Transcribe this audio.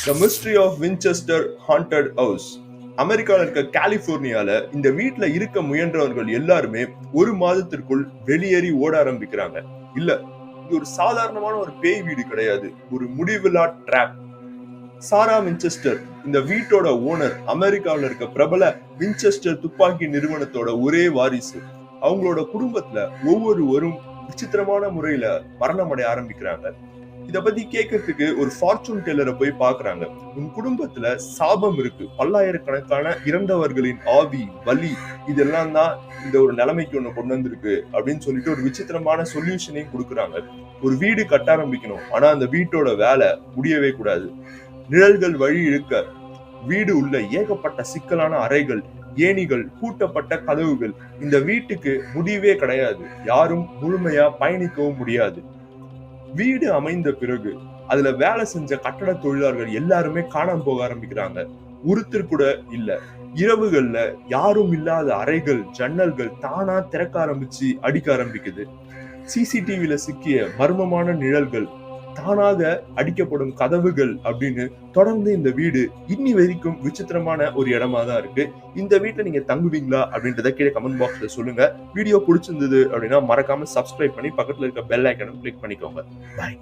The mystery of Winchester haunted house. அமெரிக்கால இருக்க கலிபோர்னியால இந்த வீட்டுல இருக்க முயன்றவர்கள் எல்லாருமே ஒரு மாதத்திற்குள் வெளியேறி ஓட ஆரம்பிக்கிறாங்க. இல்ல, இது ஒரு சாதாரணமான ஒரு பேய் வீடு கிடையாது, ஒரு முடிவில்லா ட்ராப். சாரா வின்செஸ்டர் இந்த வீட்டோட ஓனர், அமெரிக்காவில் இருக்க பிரபல வின்செஸ்டர் துப்பாக்கி நிறுவனத்தோட ஒரே வாரிசு. அவங்களோட குடும்பத்துல ஒவ்வொருவரும் விசித்திரமான முறையில மரணம் அடைய ஆரம்பிக்கிறாங்க. இத பத்தி கேட்கறதுக்கு ஒரு ஃபார்ச்சூன் டெல்லரை போய் பாக்குறாங்க. உன் குடும்பத்துல சாபம் இருக்கு, பல்லாயிரக்கணக்கான இறந்தவர்களின் ஆவி, வலி, இதெல்லாம் தான் இந்த ஒரு நிலைமைக்கு ஒண்ணு கொண்டு வந்திருக்கு அப்படின்னு சொல்லிட்டு ஒரு விசித்திரமான சொல்யூஷனையும் கொடுக்குறாங்க. ஒரு வீடு கட்ட ஆரம்பிக்கணும், ஆனா அந்த வீட்டோட வேலை முடியவே கூடாது. நிழல்கள் வழி இழுக்க வீடு உள்ள ஏகப்பட்ட சிக்கலான அறைகள், ஏணிகள், பூட்டப்பட்ட கதவுகள். இந்த வீட்டுக்கு முடிவே கிடையாது, யாரும் முழுமையா பயணிக்கவும் முடியாது. வீடு அமைந்த பிறகு அதுல வேலை செஞ்ச கட்டட தொழிலாளர்கள் எல்லாருமே காணாம போக ஆரம்பிக்கிறாங்க. ஒருத்தர் கூட இல்ல. இரவுகள்ல யாரும் இல்லாத அறைகள், ஜன்னல்கள் தானா திறக்க ஆரம்பிச்சு அடிக்க ஆரம்பிக்குது. சிசிடிவில சிக்கிய மர்மமான நிழல்கள், தானாக அடிக்கப்படும் கதவுகள் அப்படின்னு தொடர்ந்து இந்த வீடு இன்னி வரைக்கும் விசித்திரமான ஒரு இடமா தான் இருக்கு. இந்த வீட்டுல நீங்க தங்குவீங்களா அப்படின்றத கீழே கமெண்ட் பாக்ஸ்ல சொல்லுங்க. வீடியோ பிடிச்சிருந்தது அப்படின்னா மறக்காம சப்ஸ்கிரைப் பண்ணி பக்கத்துல இருக்க பெல் ஐக்கனும் கிளிக் பண்ணிக்கோங்க. பாய்.